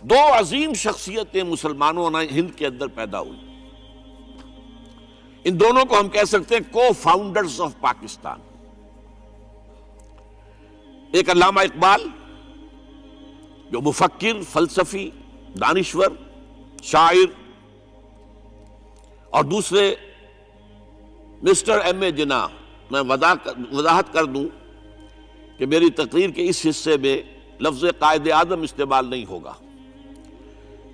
دو عظیم شخصیتیں مسلمانوں نے ہند کے اندر پیدا ہوئی. ان دونوں کو ہم کہہ سکتے ہیں کو فاؤنڈرز آف پاکستان. ایک علامہ اقبال جو مفکر، فلسفی، دانشور، شاعر، اور دوسرے مسٹر ایم اے جناح. میں وضاحت کر دوں کہ میری تقریر کے اس حصے میں لفظ قائد اعظم استعمال نہیں ہوگا.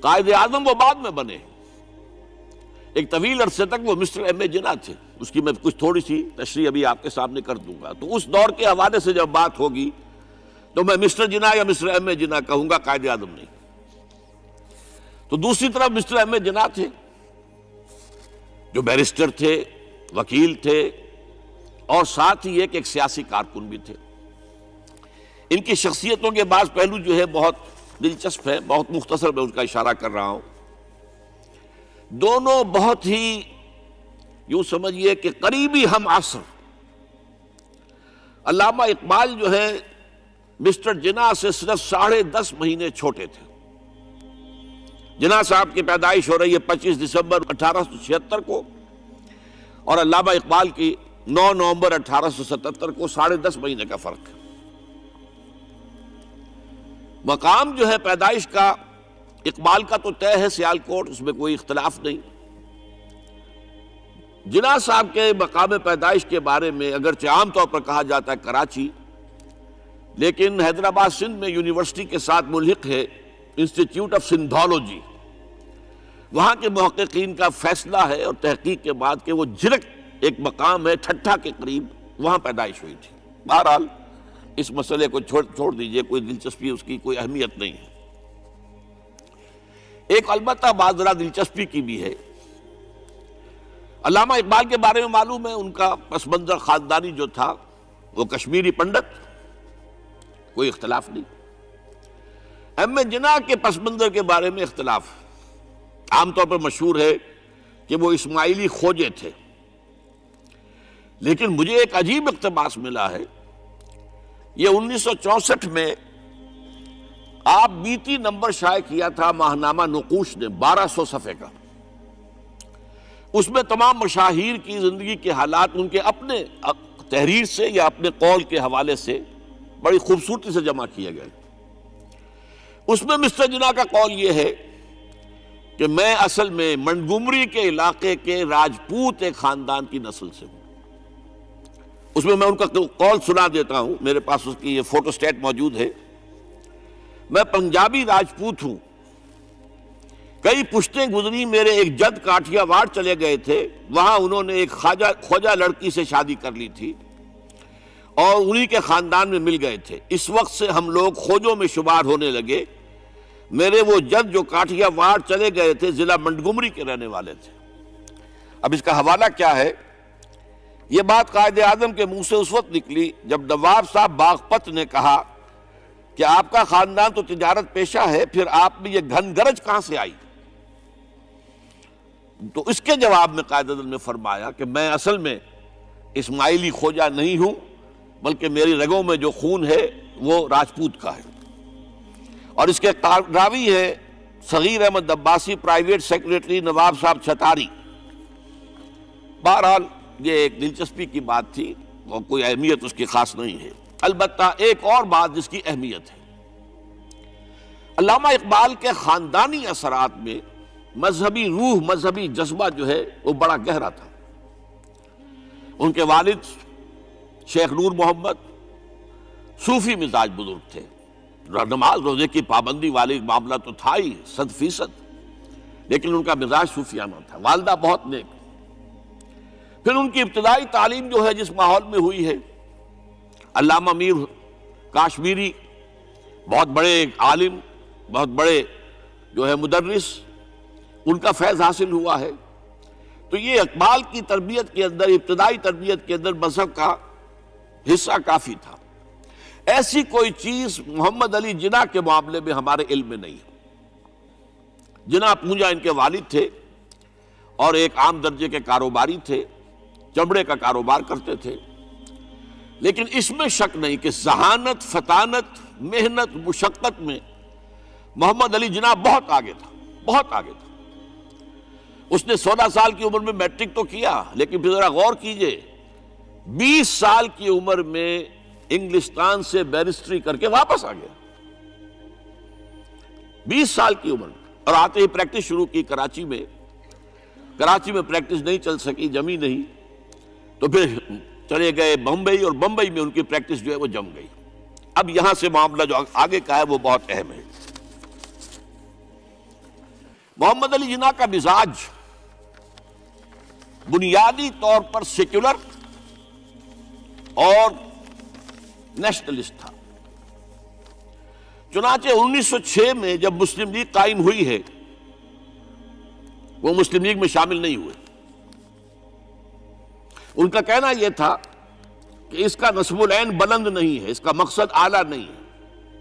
قائد اعظم وہ بعد میں بنے، ایک طویل عرصے تک وہ مسٹر ایم اے جناح تھے. اس کی میں کچھ تھوڑی سی تشریح ابھی آپ کے سامنے کر دوں گا. تو اس دور کے حوالے سے جب بات ہوگی تو میں مسٹر جناح یا مسٹر ایم اے جناح کہوں گا، قائد اعظم نہیں. تو دوسری طرف مسٹر ایم اے جناح تھے جو بیرسٹر تھے، وکیل تھے، اور ساتھ ہی ایک سیاسی کارکن بھی تھے. ان کی شخصیتوں کے بعض پہلو جو ہے بہت دلچسپ ہے، بہت مختصر میں ان کا اشارہ کر رہا ہوں. دونوں بہت ہی یوں سمجھیے کہ قریبی ہم عصر. علامہ اقبال جو ہے مسٹر جناح سے صرف 10.5 مہینے چھوٹے تھے. جناح صاحب کی پیدائش ہو رہی ہے 25 دسمبر 1876 کو، اور علامہ اقبال کی 9 نومبر 1877 کو. 10.5 مہینے کا فرق ہے. مقام جو ہے پیدائش کا اقبال کا تو طے ہے سیالکوٹ، اس میں کوئی اختلاف نہیں. جناح صاحب کے مقام پیدائش کے بارے میں اگرچہ عام طور پر کہا جاتا ہے کراچی، لیکن حیدرآباد سندھ میں یونیورسٹی کے ساتھ ملحق ہے انسٹیٹیوٹ آف سندھولوجی. وہاں کے محققین کا فیصلہ ہے اور تحقیق کے بعد کہ وہ جھرک ایک مقام ہے ٹھٹھا کے قریب، وہاں پیدائش ہوئی تھی. بہرحال اس مسئلے کو چھوڑ دیجئے، کوئی دلچسپی اس کی کوئی اہمیت نہیں ہے. ایک البتہ بات ذرا دلچسپی کی بھی ہے. علامہ اقبال کے بارے میں معلوم ہے ان کا پس منظر خاندانی جو تھا وہ کشمیری پنڈت، کوئی اختلاف نہیں. ایم اے جناح کے پس منظر کے بارے میں اختلاف. عام طور پر مشہور ہے کہ وہ اسماعیلی کھوجے تھے، لیکن مجھے ایک عجیب اقتباس ملا ہے. یہ 1964 میں آپ بیتی نمبر شائع کیا تھا ماہنامہ نقوش نے 1200 صفحے کا. اس میں تمام مشاہیر کی زندگی کے حالات ان کے اپنے تحریر سے یا اپنے قول کے حوالے سے بڑی خوبصورتی سے جمع کیے گئے. اس میں مسٹر جناح کا قول یہ ہے کہ میں اصل میں منٹگومری کے علاقے کے راجپوت ایک خاندان کی نسل سے ہوں. اس میں ان کا قول سنا دیتا ہوں، میرے پاس اس کی یہ فوٹو سٹیٹ موجود ہے. میں پنجابی راجپوت ہوں، کئی پشتیں گزری، میرے ایک جد کاٹھیا واڑ چلے گئے تھے، وہاں انہوں نے ایک خواجہ لڑکی سے شادی کر لی تھی اور انہی کے خاندان میں مل گئے تھے. اس وقت سے ہم لوگ کھوجوں میں شمار ہونے لگے. میرے وہ جد جو کاٹھیا واڑ چلے گئے تھے ضلع منٹگومری کے رہنے والے تھے. اب اس کا حوالہ کیا ہے؟ یہ بات قائد اعظم کے منہ سے اس وقت نکلی جب نواب صاحب باغپت نے کہا کہ آپ کا خاندان تو تجارت پیشہ ہے، پھر آپ میں یہ گھن گرج کہاں سے آئی؟ تو اس کے جواب میں قائد اعظم نے فرمایا کہ میں اصل میں اسماعیلی کھوجا نہیں ہوں، بلکہ میری رگوں میں جو خون ہے وہ راجپوت کا ہے. اور اس کے راوی ہے صغیر احمد عباسی، پرائیویٹ سیکریٹری نواب صاحب چھتاری. بہرحال یہ ایک دلچسپی کی بات تھی اور کوئی اہمیت اس کی خاص نہیں ہے. البتہ ایک اور بات جس کی اہمیت ہے، علامہ اقبال کے خاندانی اثرات میں مذہبی روح، مذہبی جذبہ جو ہے وہ بڑا گہرا تھا. ان کے والد شیخ نور محمد صوفی مزاج بزرگ تھے. نماز روزے کی پابندی والی معاملہ تو تھا ہی 100%، لیکن ان کا مزاج صوفیانہ تھا. والدہ بہت نیک. پھر ان کی ابتدائی تعلیم جو ہے جس ماحول میں ہوئی ہے، علامہ میر کاشمیری بہت بڑے عالم، بہت بڑے جو ہے مدرس، ان کا فیض حاصل ہوا ہے. تو یہ اقبال کی تربیت کے اندر، ابتدائی تربیت کے اندر مذہب کا حصہ کافی تھا. ایسی کوئی چیز محمد علی جناح کے معاملے میں ہمارے علم میں نہیں ہے. جناح پونجا ان کے والد تھے اور ایک عام درجے کے کاروباری تھے، چمڑے کا کاروبار کرتے تھے. لیکن اس میں شک نہیں کہ ذہانت، فطانت، محنت، مشقت میں محمد علی جناح بہت آگے تھا، بہت آگے تھا۔ اس نے 16 سال کی عمر میں میٹرک تو کیا، لیکن پھر ذرا غور کیجئے 20 سال کی عمر میں انگلستان سے بیرسٹری کر کے واپس آ گیا، 20 سال کی عمر میں، اور آتے ہی پریکٹس شروع کی کراچی میں۔ کراچی میں پریکٹس نہیں چل سکی، جمی نہیں، تو پھر چلے گئے بمبئی، اور بمبئی میں ان کی پریکٹس جو ہے وہ جم گئی۔ اب یہاں سے معاملہ جو آگے کا ہے وہ بہت اہم ہے۔ محمد علی جناح کا مزاج بنیادی طور پر سیکولر اور نیشنلسٹ تھا۔ چنانچہ 1906 میں جب مسلم لیگ قائم ہوئی ہے، وہ مسلم لیگ میں شامل نہیں ہوئے۔ ان کا کہنا یہ تھا کہ اس کا نصب العین بلند نہیں ہے، اس کا مقصد اعلیٰ نہیں ہے۔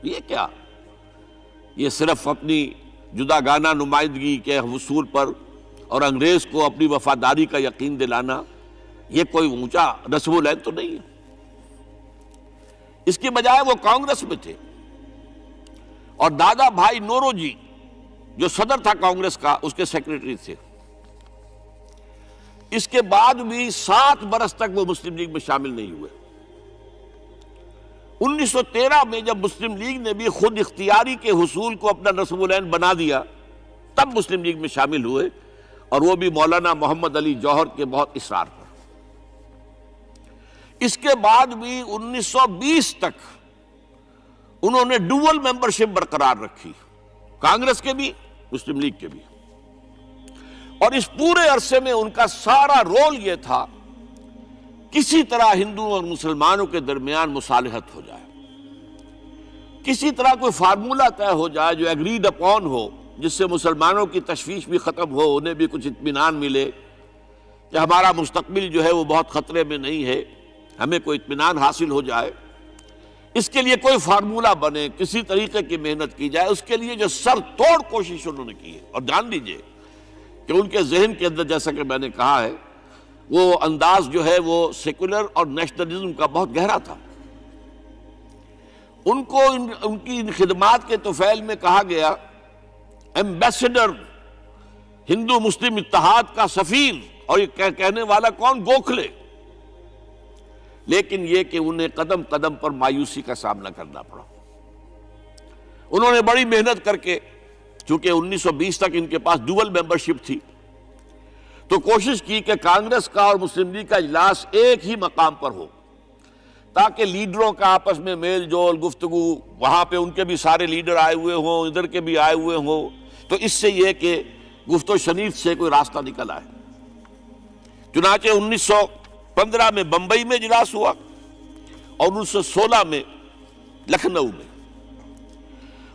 یہ کیا؟ یہ صرف اپنی جداگانہ نمائندگی کے حصول پر اور انگریز کو اپنی وفاداری کا یقین دلانا، یہ کوئی اونچا نصب العین تو نہیں ہے۔ اس کی بجائے وہ کانگریس میں تھے، اور دادا بھائی نورو جی جو صدر تھا کانگریس کا، اس کے سیکریٹری تھے۔ اس کے بعد بھی 7 برس تک وہ مسلم لیگ میں شامل نہیں ہوئے۔ 1913 میں جب مسلم لیگ نے بھی خود اختیاری کے حصول کو اپنا نصب العین بنا دیا، تب مسلم لیگ میں شامل ہوئے، اور وہ بھی مولانا محمد علی جوہر کے بہت اصرار پر۔ اس کے بعد بھی 1920 تک انہوں نے ڈوول ممبرشپ برقرار رکھی، کانگریس کے بھی مسلم لیگ کے بھی، اور اس پورے عرصے میں ان کا سارا رول یہ تھا کسی طرح ہندوؤں اور مسلمانوں کے درمیان مصالحت ہو جائے، کسی طرح کوئی فارمولہ طے ہو جائے جو ایگریڈ اپون ہو، جس سے مسلمانوں کی تشویش بھی ختم ہو، انہیں بھی کچھ اطمینان ملے کہ ہمارا مستقبل جو ہے وہ بہت خطرے میں نہیں ہے، ہمیں کوئی اطمینان حاصل ہو جائے۔ اس کے لیے کوئی فارمولہ بنے، کسی طریقے کی محنت کی جائے، اس کے لیے جو سر توڑ کوشش انہوں نے کی ہے۔ اور جان لیجئے کہ ان کے ذہن کے اندر، جیسا کہ میں نے کہا ہے، وہ انداز جو ہے وہ سیکولر اور نیشنلزم کا بہت گہرا تھا۔ ان کو ان کی خدمات کے طفیل میں کہا گیا ایمبیسڈر ہندو مسلم اتحاد کا سفیر، اور یہ کہنے والا کون؟ گوکھلے۔ لیکن یہ کہ انہیں قدم قدم پر مایوسی کا سامنا کرنا پڑا۔ انہوں نے بڑی محنت کر کے، چونکہ 1920 تک ان کے پاس ڈوول ممبرشپ تھی، تو کوشش کی کہ کانگریس کا اور مسلم لیگ کا اجلاس ایک ہی مقام پر ہو، تاکہ لیڈروں کا آپس میں میل جول، گفتگو، وہاں پہ ان کے بھی سارے لیڈر آئے ہوئے ہوں، ادھر کے بھی آئے ہوئے ہوں، تو اس سے یہ کہ گفت و شنید سے کوئی راستہ نکل آئے۔ چنانچہ 1915 میں بمبئی میں اجلاس ہوا، اور 1916 میں لکھنؤ میں،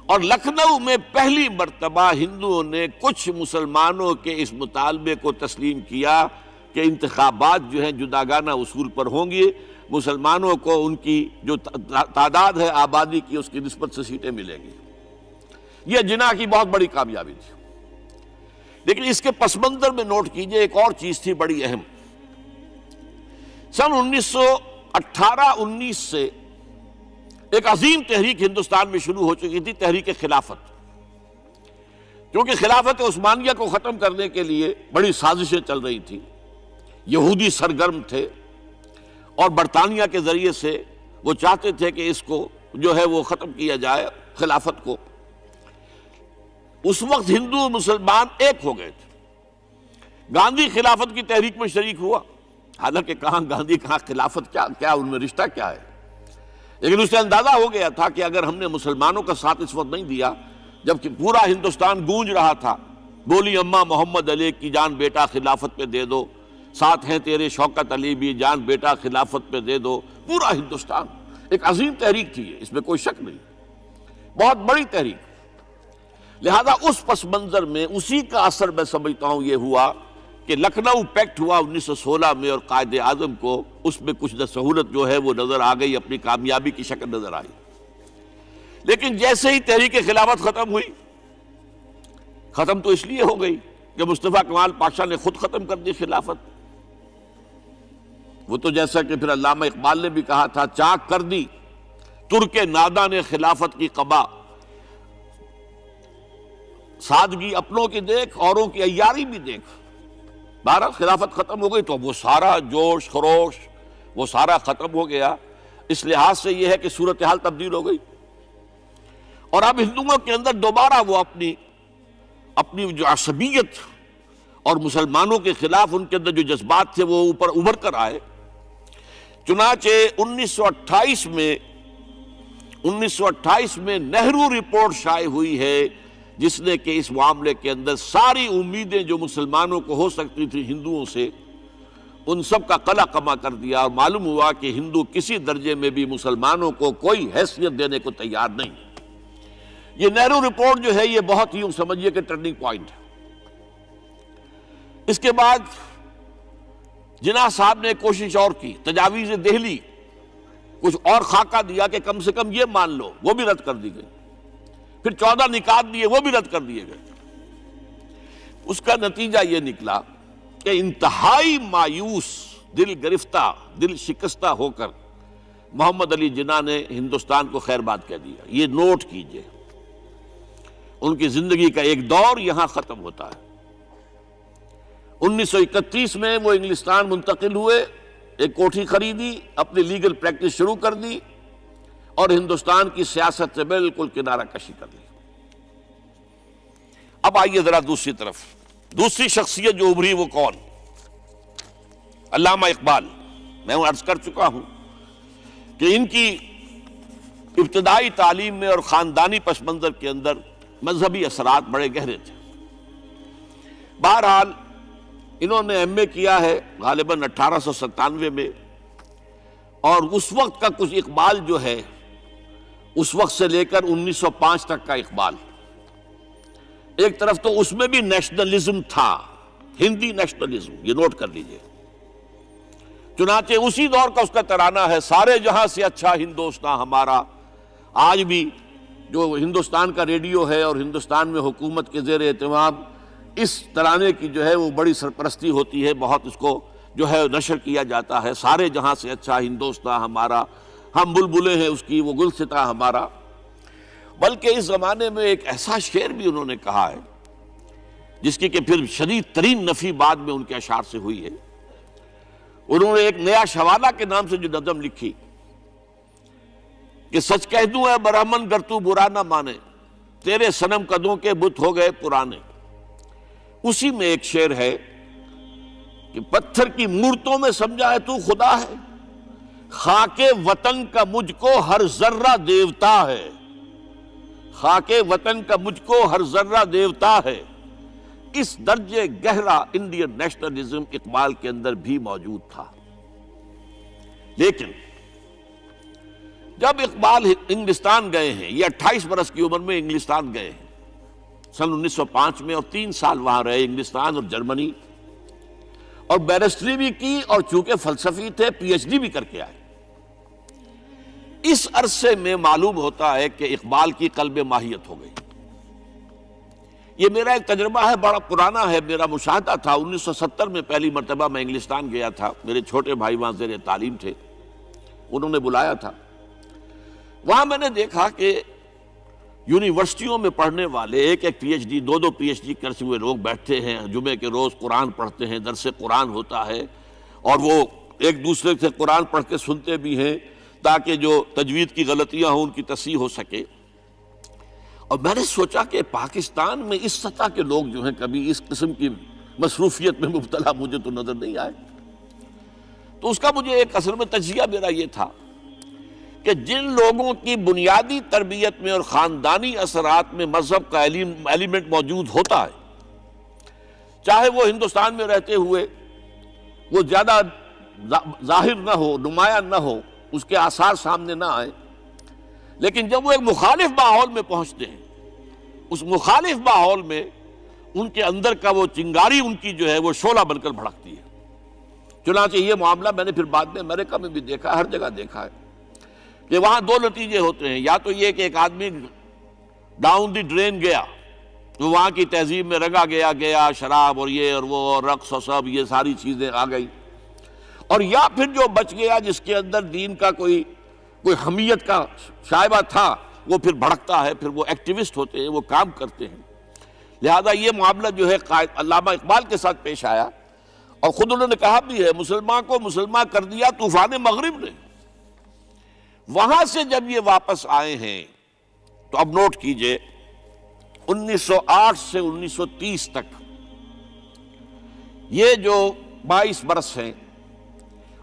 اور لکھنؤ میں پہلی مرتبہ ہندوؤں نے کچھ مسلمانوں کے اس مطالبے کو تسلیم کیا کہ انتخابات جو ہیں جداگانہ اصول پر ہوں گے، مسلمانوں کو ان کی جو تعداد ہے آبادی کی اس کی نسبت سے سیٹیں ملیں گی۔ یہ جناح کی بہت بڑی کامیابی تھی۔ لیکن اس کے پس منظر میں نوٹ کیجئے ایک اور چیز تھی بڑی اہم۔ سن 1918-19 سے ایک عظیم تحریک ہندوستان میں شروع ہو چکی تھی، تحریک خلافت۔ کیونکہ خلافت عثمانیہ کو ختم کرنے کے لیے بڑی سازشیں چل رہی تھیں، یہودی سرگرم تھے، اور برطانیہ کے ذریعے سے وہ چاہتے تھے کہ اس کو جو ہے وہ ختم کیا جائے، خلافت کو۔ اس وقت ہندو مسلمان ایک ہو گئے تھے۔ گاندھی خلافت کی تحریک میں شریک ہوا، حالانکہ کہاں گاندھی کہاں خلافت، کیا ان میں رشتہ کیا ہے، لیکن اسے اندازہ ہو گیا تھا کہ اگر ہم نے مسلمانوں کا ساتھ اس وقت نہیں دیا، جبکہ پورا ہندوستان گونج رہا تھا، بولی اماں محمد علی کی جان بیٹا خلافت پہ دے دو، ساتھ ہیں تیرے شوکت علی بھی جان بیٹا خلافت پہ دے دو، پورا ہندوستان، ایک عظیم تحریک تھی، اس میں کوئی شک نہیں، بہت بڑی تحریک۔ لہذا اس پس منظر میں اسی کا اثر میں سمجھتا ہوں یہ ہوا کہ لکھنؤ پیکٹ ہوا 1916 میں، اور قائد اعظم کو اس میں کچھ سہولت جو ہے وہ نظر آ گئی، اپنی کامیابی کی شکل نظر آئی۔ لیکن جیسے ہی تحریک خلافت ختم ہوئی، ختم تو اس لیے ہو گئی کہ مصطفیٰ کمال پاشا نے خود ختم کر دی خلافت۔ وہ تو جیسا کہ پھر علامہ اقبال نے بھی کہا تھا، چاک کر دی ترک ناداں نے خلافت کی قبا، سادگی اپنوں کی دیکھ، اوروں کی عیاری بھی دیکھ۔ بہرحال خلافت ختم ہو گئی تو وہ سارا جوش خروش وہ سارا ختم ہو گیا۔ اس لحاظ سے یہ ہے کہ صورتحال تبدیل ہو گئی، اور اب ہندوؤں کے اندر دوبارہ وہ اپنی جو عصبیت اور مسلمانوں کے خلاف ان کے اندر جو جذبات تھے وہ اوپر ابھر کر آئے۔ چنانچہ 1928 میں نہرو رپورٹ شائع ہوئی ہے، جس نے کہ اس معاملے کے اندر ساری امیدیں جو مسلمانوں کو ہو سکتی تھی ہندوؤں سے، ان سب کا قلع کما کر دیا، اور معلوم ہوا کہ ہندو کسی درجے میں بھی مسلمانوں کو کوئی حیثیت دینے کو تیار نہیں۔ یہ نہرو رپورٹ جو ہے یہ بہت یوں سمجھیے کہ ٹرننگ پوائنٹ ہے۔ اس کے بعد جناح صاحب نے کوشش اور کی، تجاویز دہلی کچھ اور خاکہ دیا کہ کم سے کم یہ مان لو، وہ بھی رد کر دی گئی۔ پھر 14 نکات دیے، وہ بھی رد کر دیے گئے۔ اس کا نتیجہ یہ نکلا کہ انتہائی مایوس، دل گرفتہ، دل شکستہ ہو کر محمد علی جناح نے ہندوستان کو خیر باد کہہ دیا۔ یہ نوٹ کیجئے، ان کی زندگی کا ایک دور یہاں ختم ہوتا ہے۔ 1931 میں وہ انگلستان منتقل ہوئے، ایک کوٹھی خریدی، اپنی لیگل پریکٹس شروع کر دی، اور ہندوستان کی سیاست سے بالکل کنارہ کشی کر لی۔ اب آئیے ذرا دوسری طرف، دوسری شخصیت جو ابھری وہ کون؟ علامہ اقبال۔ میں عرض کر چکا ہوں کہ ان کی ابتدائی تعلیم میں اور خاندانی پس منظر کے اندر مذہبی اثرات بڑے گہرے تھے۔ بہرحال انہوں نے ایم اے کیا ہے غالباً 1897 میں، اور اس وقت کا کچھ اقبال جو ہے، اس وقت سے لے کر 1905 تک کا اقبال، ایک طرف تو اس میں بھی نیشنلزم تھا، ہندی نیشنلزم، یہ نوٹ کر لیجئے۔ چنانچہ اسی دور کا اس کا ترانہ ہے، سارے جہاں سے اچھا ہندوستان ہمارا۔ آج بھی جو ہندوستان کا ریڈیو ہے اور ہندوستان میں حکومت کے زیر اہتمام اس ترانے کی جو ہے وہ بڑی سرپرستی ہوتی ہے، بہت اس کو جو ہے نشر کیا جاتا ہے، سارے جہاں سے اچھا ہندوستان ہمارا، ہم بلبلیں ہیں اس کی، وہ گلستاں ہمارا۔ بلکہ اس زمانے میں ایک ایسا شعر بھی انہوں نے کہا ہے جس کی کہ پھر شدید ترین نفی بعد میں ان کے اشعار سے ہوئی ہے۔ انہوں نے ایک نیا شوالہ کے نام سے جو نظم لکھی کہ سچ کہہ دوں اے برہمن گر تو برا نہ مانے، تیرے صنم قدوں کے بت ہو گئے پرانے۔ اسی میں ایک شعر ہے کہ پتھر کی مورتوں میں سمجھا ہے تو خدا ہے، خاک وطن کا مجھ کو ہر ذرہ دیوتا ہے، خاک وطن کا مجھ کو ہر ذرہ دیوتا ہے۔ اس درجے گہرا انڈین نیشنلزم اقبال کے اندر بھی موجود تھا۔ لیکن جب اقبال انگلستان گئے ہیں، یہ 28 برس کی عمر میں انگلستان گئے ہیں سن 1905 میں، اور 3 سال وہاں رہے، انگلستان اور جرمنی، اور بیرسٹری بھی کی، اور چونکہ فلسفی تھے پی ایچ ڈی بھی کر کے آئے۔ اس عرصے میں معلوم ہوتا ہے کہ اقبال کی قلب ماہیت ہو گئی۔ یہ میرا ایک تجربہ ہے، بڑا پرانا ہے، میرا مشاہدہ تھا۔ 1970 میں پہلی مرتبہ میں انگلستان گیا تھا، میرے چھوٹے بھائی وہاں زیر تعلیم تھے، انہوں نے بلایا تھا۔ وہاں میں نے دیکھا کہ یونیورسٹیوں میں پڑھنے والے ایک P H D, 2 P H D کرتے ہوئے لوگ بیٹھتے ہیں، جمعے کے روز قرآن پڑھتے ہیں، درس قرآن ہوتا ہے، اور وہ ایک دوسرے سے قرآن پڑھ کے سنتے بھی ہیں تاکہ جو تجوید کی غلطیاں ہوں ان کی تصحیح ہو سکے۔ اور میں نے سوچا کہ پاکستان میں اس سطح کے لوگ جو ہیں کبھی اس قسم کی مصروفیت میں مبتلا مجھے تو نظر نہیں آئے۔ تو اس کا مجھے ایک اصل میں تجزیہ میرا یہ تھا کہ جن لوگوں کی بنیادی تربیت میں اور خاندانی اثرات میں مذہب کا ایلیمنٹ موجود ہوتا ہے، چاہے وہ ہندوستان میں رہتے ہوئے وہ زیادہ ظاہر نہ ہو، نمایاں نہ ہو، اس کے آثار سامنے نہ آئے، لیکن جب وہ ایک مخالف ماحول میں پہنچتے ہیں، اس مخالف ماحول میں ان کے اندر کا وہ چنگاری ان کی جو ہے وہ شعلہ بن کر بھڑکتی ہے۔ چنانچہ یہ معاملہ میں نے پھر بعد میں امریکہ میں بھی دیکھا، ہر جگہ دیکھا ہے کہ وہاں 2 نتیجے ہوتے ہیں، یا تو یہ کہ ایک آدمی ڈاؤن دی ڈرین گیا تو وہاں کی تہذیب میں رنگا گیا شراب اور یہ اور وہ اور رقص اور سب یہ ساری چیزیں آ گئی، اور یا پھر جو بچ گیا جس کے اندر دین کا کوئی حمیت کا شائبہ تھا وہ پھر بھڑکتا ہے، پھر وہ ایکٹیوسٹ ہوتے ہیں، وہ کام کرتے ہیں۔ لہذا یہ معاملہ جو ہے علامہ اقبال کے ساتھ پیش آیا، اور خود انہوں نے کہا بھی ہے مسلمان کو مسلمان کر دیا طوفان مغرب نے۔ وہاں سے جب یہ واپس آئے ہیں تو اب نوٹ کیجئے 1908 سے 1930 تک یہ جو 22 برس ہیں،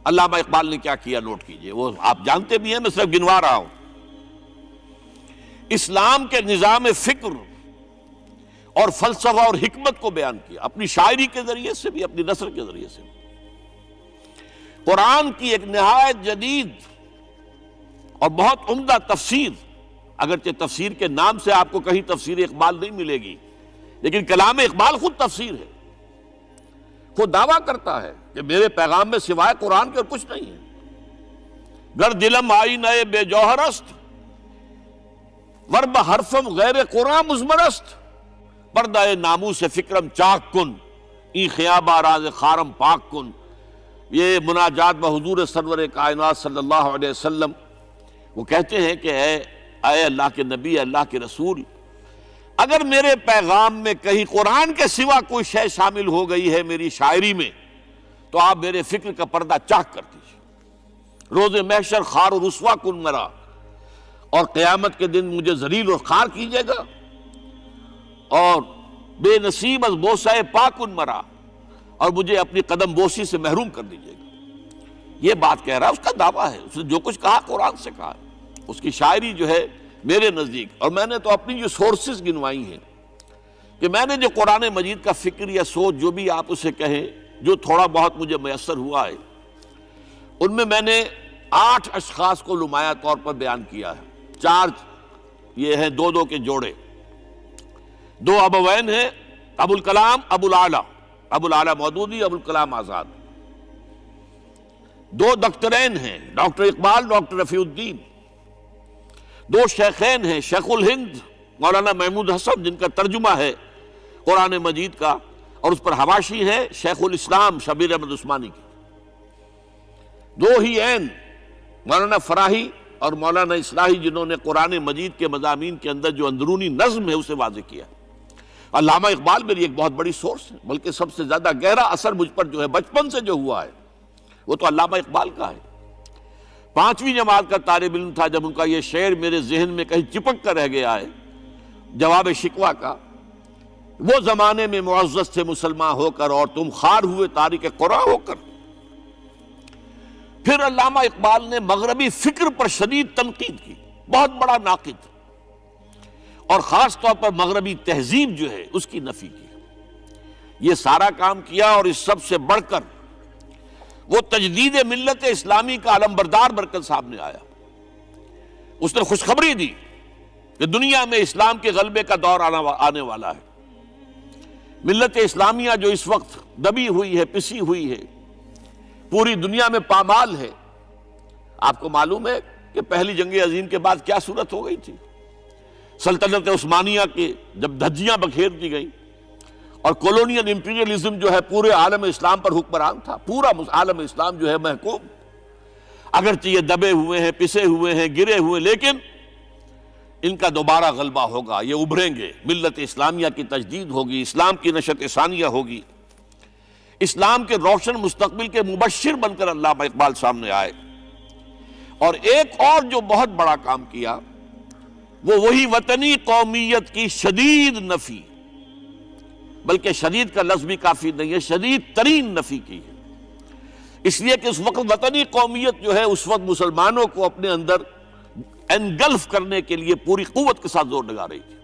علامہ اقبال نے کیا کیا نوٹ کیجئے، وہ آپ جانتے بھی ہیں، میں صرف گنوا رہا ہوں۔ اسلام کے نظام فکر اور فلسفہ اور حکمت کو بیان کیا، اپنی شاعری کے ذریعے سے بھی، اپنی نثر کے ذریعے سے بھی۔ قرآن کی ایک نہایت جدید اور بہت عمدہ تفسیر، اگرچہ تفسیر کے نام سے آپ کو کہیں تفسیر اقبال نہیں ملے گی، لیکن کلام اقبال خود تفسیر ہے، خود دعویٰ کرتا ہے کہ میرے پیغام میں سوائے قرآن کے اور کچھ نہیں ہے۔ گر دلم آئی نئے بے جوہر است، ورب حرفم غیر قرآن مزمرست، پردہ ناموس فکرم چاک کن، ای خیابہ راز خارم پاک کن۔ یہ مناجات بحضور سرور کائنات صلی اللہ علیہ وسلم، وہ کہتے ہیں کہ اے اللہ کے نبی، اللہ کے رسول، اگر میرے پیغام میں کہیں قرآن کے سوا کوئی شے شامل ہو گئی ہے میری شاعری میں، تو آپ میرے فکر کا پردہ چاک کر دیجیے۔ روز محشر خار و رسوا کن مرا، اور قیامت کے دن مجھے ذلیل اور خار کیجیے گا، اور بے نصیب از بوسہ پاکن مرا، اور مجھے اپنی قدم بوسی سے محروم کر دیجیے گا۔ یہ بات کہہ رہا ہے، اس کا دعویٰ ہے، اس نے جو کچھ کہا قرآن سے کہا ہے۔ اس کی شاعری جو ہے میرے نزدیک، اور میں نے تو اپنی جو سورسز گنوائی ہیں کہ میں نے جو قرآن مجید کا فکر یا سوچ جو بھی آپ اسے کہیں، جو تھوڑا بہت مجھے میسر ہوا ہے، ان میں نے 8 اشخاص کو نمایاں طور پر بیان کیا ہے۔ 4 یہ ہیں دو کے جوڑے، 2 ابوین ہیں، ابو الکلام ابو العلا مودودی، ابو الکلام آزاد۔ 2 دکترین ہیں، ڈاکٹر اقبال، ڈاکٹر رفیع الدین۔ 2 شیخین ہیں، شیخ الہند مولانا محمود حسن، جن کا ترجمہ ہے قرآن مجید کا، اور اس پر حواشی ہے شیخ الاسلام شبیر احمد عثمانی کی۔ 2 ہی عین مولانا فراہی اور مولانا اصلاحی، جنہوں نے قرآن مجید کے مضامین کے اندر جو اندرونی نظم ہے اسے واضح کیا۔ علامہ اقبال میری ایک بہت بڑی سورس ہے، بلکہ سب سے زیادہ گہرا اثر مجھ پر جو ہے بچپن سے جو ہوا ہے وہ تو علامہ اقبال کا ہے۔ 5ویں جماعت کا طالب علم تھا جب ان کا یہ شعر میرے ذہن میں کہیں چپک کر رہ گیا ہے، جواب شکوہ کا، وہ زمانے میں معزز تھے مسلمان ہو کر، اور تم خار ہوئے تارک قرآن ہو کر۔ پھر علامہ اقبال نے مغربی فکر پر شدید تنقید کی، بہت بڑا ناقد، اور خاص طور پر مغربی تہذیب جو ہے اس کی نفی کی۔ یہ سارا کام کیا، اور اس سب سے بڑھ کر وہ تجدید ملت اسلامی کا علمبردار بن کر سامنے آیا۔ اس نے خوشخبری دی کہ دنیا میں اسلام کے غلبے کا دور آنے والا ہے۔ ملت اسلامیہ جو اس وقت دبی ہوئی ہے، پسی ہوئی ہے، پوری دنیا میں پامال ہے۔ آپ کو معلوم ہے کہ پہلی جنگ عظیم کے بعد کیا صورت ہو گئی تھی؟ سلطنت عثمانیہ کے جب دھجیاں بکھیر دی گئیں، اور کولونیل امپیریلزم جو ہے پورے عالم اسلام پر حکمران تھا، پورا عالم اسلام جو ہے محکوم، اگرچہ یہ دبے ہوئے ہیں، پسے ہوئے ہیں، گرے ہوئے، لیکن ان کا دوبارہ غلبہ ہوگا، یہ ابھریں گے، ملت اسلامیہ کی تجدید ہوگی، اسلام کی نشأت ثانیہ ہوگی، اسلام کے روشن مستقبل کے مبشر بن کر علامہ اقبال سامنے آئے۔ اور ایک اور جو بہت بڑا کام کیا وہ وہی وطنی قومیت کی شدید نفی، بلکہ شدید کا لفظ بھی کافی نہیں ہے، شدید ترین نفی کی ہے، اس لیے کہ اس وقت وطنی قومیت جو ہے اس وقت مسلمانوں کو اپنے اندر انگلف کرنے کے لیے پوری قوت کے ساتھ زور لگا رہی تھی۔